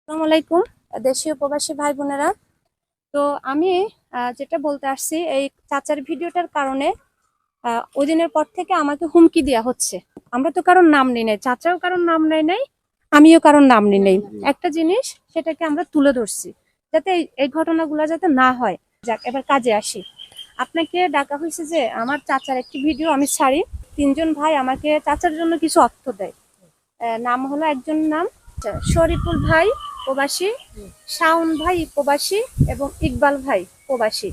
আসসালামু আলাইকুম দেশীয় প্রবাসী ভাই বোনেরা। তো আমি যেটা বলতে আসছি, এই চাচার ভিডিওটার কারণে ওই দিনের পর থেকে আমাকে হুমকি দেওয়া হচ্ছে। আমরা তো কারোর নাম নেই নাই, চাচাও কারোর নাম নেই নাই, আমিও কারোর নাম নেই নাই। একটা জিনিস সেটাকে আমরা তুলে ধরছি যাতে এই ঘটনাগুলো যাতে না হয়। যাক, এবার কাজে আসি। আপনাকে ডাকা হয়েছে যে আমার চাচার একটি ভিডিও আমি ছাড়ি। তিনজন ভাই আমাকে চাচার জন্য কিছু অর্থ দেয়। নাম হলো, একজন নাম শরীফুল ভাই প্রবাসী, শাওন ভাই প্রবাসী এবং ইকবাল ভাই প্রবাসী।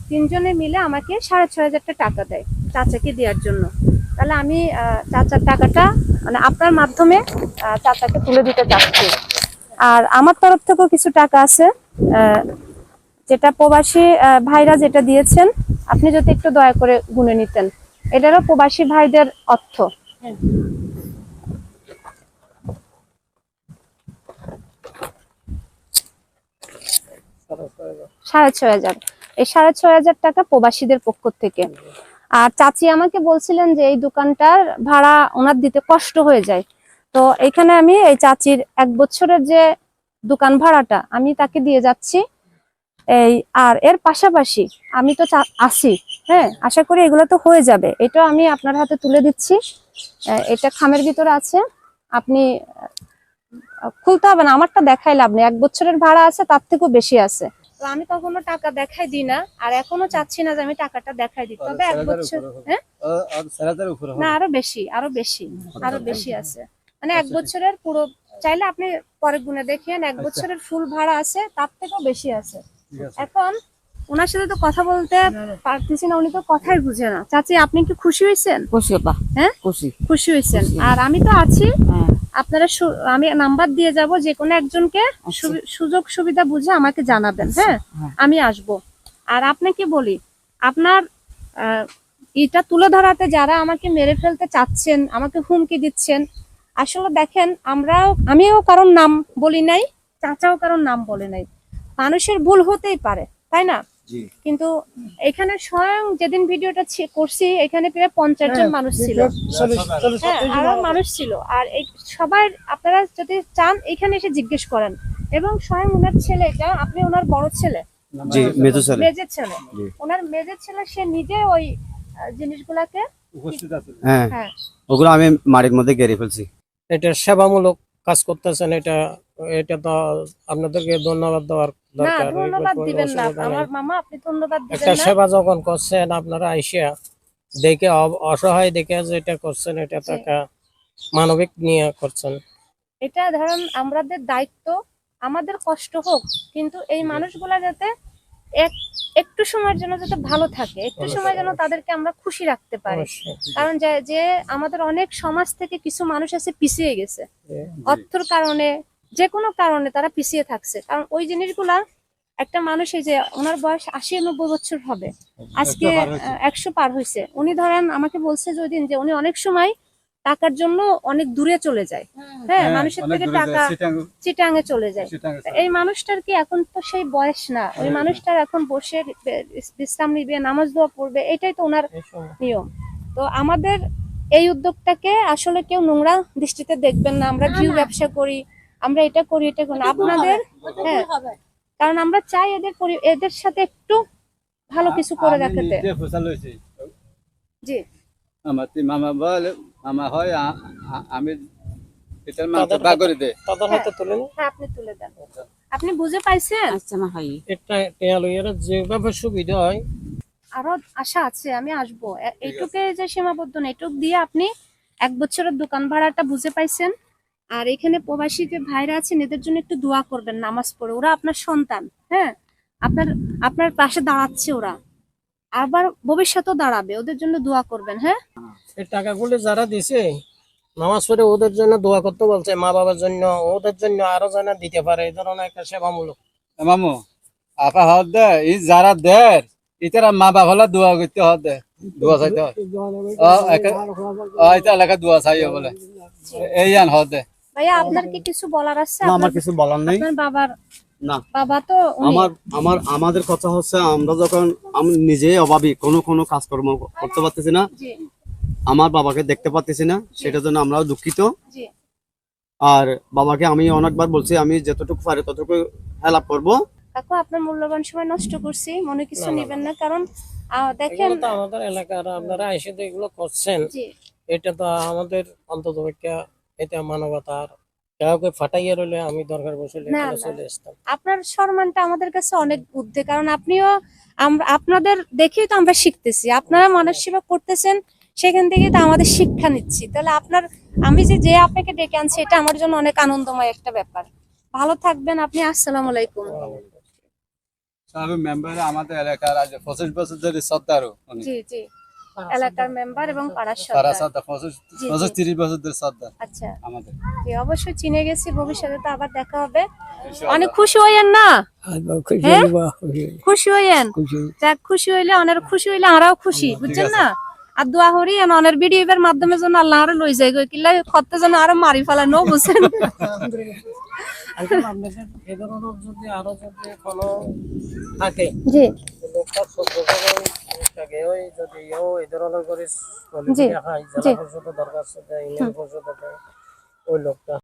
তিনজনে মিলে আমাকে 6,500 টাকা দেয় চাচাকে দেওয়ার জন্য। তাহলে আমি চাচার টাকাটা মানে আপনার মাধ্যমে চাচাকে তুলে দিতে চাচ্ছি। আর আমার তরফ থেকেও কিছু টাকা আছে, যেটা প্রবাসী ভাইরা যেটা দিয়েছেন, আপনি যদি একটু দয়া করে গুনে নিতেন। এটারও প্রবাসী ভাইদের অর্থ। 6,500। এই 6,500 টাকা প্রবাসীদের পক্ষ থেকে। আর চাচি আমাকে বলছিলেন যে এই দোকানটার ভাড়া ওনার দিতে কষ্ট হয়ে যায়। তো এখানে আমি এই চাচির 1 বছরের যে দোকান ভাড়াটা আমি তাকে দিয়ে যাচ্ছি। আর এর পাশাপাশি আমি তো আছি, হ্যাঁ, আশা করি এগুলো তো হয়ে যাবে। এটা আমি আপনার হাতে তুলে দিচ্ছি। এটা খামের ভিতরে আছে, আপনি খুলতে হবে না, আমারটা দেখাই লাভ নেই। 1 বছরের ভাড়া আছে, তার থেকেও বেশি আছে। তো আমি কখনো টাকা দেখাই দিই না, আর এখনো চাচ্ছি না যে আমি টাকাটা দেখাই দিই। তবে 1 বছর, হ্যাঁ, না, আরো বেশি, আরো বেশি, আরো বেশি আছে। মানে 1 বছরের পুরো, চাইলে আপনি পরে গুনে দেখেন, 1 বছরের ফুল ভাড়া আছে, তার থেকেও বেশি আছে। এখন ওনার সাথে তো কথা বলতে পারতেছি না, উনি তো কথাই বুঝে না। চাচি, আপনি কি খুশি হয়েছেন? খুশি আপা, হ্যাঁ, খুশি খুশি হয়েছেন। আর আমি তো আছি, আপনারা আমি নাম্বার দিয়ে যাব, যে কোনো একজনকে সুযোগ সুবিধা বুঝে আমাকে জানাবেন। হ্যাঁ, আমি আসব। আর আপনাকে বলি, আপনার এটা তুলে ধরাতে যারা আমাকে মেরে ফেলতে চাচ্ছেন, আমাকে হুমকি দিচ্ছেন, আসলে দেখেন, আমিও কারোর নাম বলি নাই, চাচাও কারোর নাম বলে নাই। মানুষের ভুল হতেই পারে, তাই না? কিন্তু এখানে স্বয়ং যেদিন ভিডিওটা করছি, এখানে প্রায় 50 জন মানুষ ছিল, হ্যাঁ, আরো মানুষ ছিল। আর এই সবাই, আপনারা যদি চান এখানে এসে জিজ্ঞেস করেন। এবং স্বয়ং ওনার ছেলেটা, আপনি ওনার বড় ছেলে, মেজের ছেলে, ওনার মেজের ছেলে, সে নিজে ওই জিনিসগুলাকে উপস্থিত আছে। হ্যাঁ, ওগুলো আমি মাটির মধ্যে গেড়ে ফেলছি। এটা সেবামূলক কাজ করতেছেন, এটা এটা তো আপনাদেরকে ধন্যবাদ দেওয়ার না, দরকার। ধন্যবাদ দিবেন না আমার মামা, আপনি ধন্যবাদ দিবেন একটা না। সেবা যখন করছেন, আপনারা আইসা দেখে অসহায় দেখে যে এটা করছেন, এটা তো একটা মানবিক নিয়ে করছেন। এটা ধরেন আমাদের দায়িত্ব, আমাদের কষ্ট হোক, কিন্তু এই মানুষগুলা যাতে একটু সময়ের জন্য যাতে ভালো থাকে, একটু সময় যেন তাদেরকে আমরা খুশি রাখতে পারি। কারণ যে আমাদের অনেক সমাজ থেকে কিছু মানুষ আছে পিছিয়ে গেছে, অর্থের কারণে, যে কোনো কারণে তারা পিছিয়ে থাকছে। কারণ ওই জিনিসগুলা, একটা মানুষ, এই যে ওনার বয়স 80-90 বছর হবে, আজকে 100 পার হয়েছে। উনি ধরেন আমাকে বলছে যে ওই দিন, যে উনি অনেক সময় টাকার জন্য অনেক দূরে চলে যায়, হ্যাঁ, মানুষের থেকে টাকা চিটাঙে চলে যায়। এই মানুষটার কি এখন তো সেই বয়স না, ওই মানুষটার এখন বসে বিশ্রাম নিবে, নামাজ দোয়া পড়বে, এটাই তো ওনার নিয়ম। তো আমাদের এই উদ্যোগটাকে আসলে কেউ নোংরা দৃষ্টিতে দেখবেন না। আমরা ভিউ ব্যবসা করি, আমরা এটা করি, এটা করি না, আপনাদের, হ্যাঁ, কারণ আমরা চাই এদের সাথে একটু ভালো কিছু করে রাখতে। জি, আমার মামা বলে, মামা হয় আমি এটার মাথা বা করে দে, তাদের হাতে তুলে নিন। হ্যাঁ, আপনি তুলে দেন। আপনি বুঝে পাইছেন? আচ্ছা না ভাই, একটা টেয়ালইয়ের যেভাবে সুবিধা হয়, আরো আশা আছে, আমি আসবো। এইটুকে যে সীমাবদ্ধ না, এইটুক দিয়ে আপনি 1 বছরের দোকান ভাড়াটা বুঝে পাইছেন। আর এখানে প্রবাসী যে ভাইরা আছেন, এদের জন্য একটু দোয়া করবেন নামাজ পড়ে। ওরা আপনার সন্তান, হ্যাঁ, আপনার আপনার পাশে দাঁড়াচ্ছে ওরা, আবার ভবিষ্যতেও দাঁড়াবে, ওদের জন্য দোয়া করবেন। হ্যাঁ, এই টাকাগুলো যারা দিছে নামাজ পড়ে ওদের জন্য দোয়া করতে বলছে, মা বাবার জন্য, ওদের জন্য আরো যেন দিতে পারে, এই ধরনের একটা সেবামূলক। মামু আপা হদ দে, ই যারা দের ইতারা মা বাবা হলা দোয়া করতে হদ দে, দোয়া চাইতে হয়। এটা এলাকা দোয়া চাই বলে, এই আন হদ দে। ভাইয়া, আপনার কি কিছু বলার আছে? না, আমার কিছু বলার নেই। আপনার বাবার, না, বাবা তো আমাদের কথা হচ্ছে, আমরা যখন আমি নিজেই অভাবী, কোনো কাজকর্ম করতে পারতেছি না, জি, আমার বাবাকে দেখতে পারতেছি না, সেটার জন্য আমরাও দুঃখিত। জি, আর বাবাকে আমি অনেকবার বলছি আমি যতটুকু পারি ততটুকু হেল্প করব। কাকু আপনার মূল্যবান সময় নষ্ট করছি, মনে কিছু নেবেন না, কারণ দেখেন এগুলো তো আমাদের এলাকার, আপনারা এসে তো এগুলো করছেন, জি এটা তো আমাদের অন্তত এটা মানবতার। কাউকে ফাটাইয়া রইলে আমি দরকার বসলে না, এখানে না। চলে আসতাম। আপনার সম্মানটা আমাদের কাছে অনেক ঊর্ধ্বে, কারণ আপনিও আপনাদের দেখেই তো আমরা শিখতেছি, আপনারা মানুষ সেবা করতেছেন, সেখান থেকেই তো আমাদের শিক্ষা নিচ্ছি। তাহলে আমি যে আপনাকে ডেকে আনছি, এটা আমার জন্য অনেক আনন্দময় একটা ব্যাপার। ভালো থাকবেন আপনি। আসসালামু আলাইকুম। সাহেব মেম্বার আমাদের এলাকার আজ 25 বছর ধরে সর্দার উনি। জি জি, এলাকার মেম্বার এবং পাড়ার সারা সরকার। সর্দার 25 বছর ধরে সর্দার আচ্ছা, আমাদের। জি অবশ্যই চিনে গেছি, ভবিষ্যতে তো আবার দেখা হবে। অনেক খুশি হইয়েন না, হ্যাঁ? খুশি হইয়েন, যাক খুশি হইলে অনেক খুশি হইলে আমরাও খুশি, বুঝছেন না? আর দোয়া করি অনেক ভিডিও এর মাধ্যমে যেন আল্লাহ আরো লই যায়, কিল্লা খত্তে যেন আরো মারি ফেলা নো, বুঝছেন? এখন আপনাদের এ ধরনের যদি আরো যদি কোনো থাকে, জি লোকটা সহ্য করে থাকে, ওই যদি এই ধরনের করে জি, দেখায়, জি। জেলা পরিষদের দরকার আছে, ইউনিয়ন পরিষদের, ওই লোকটা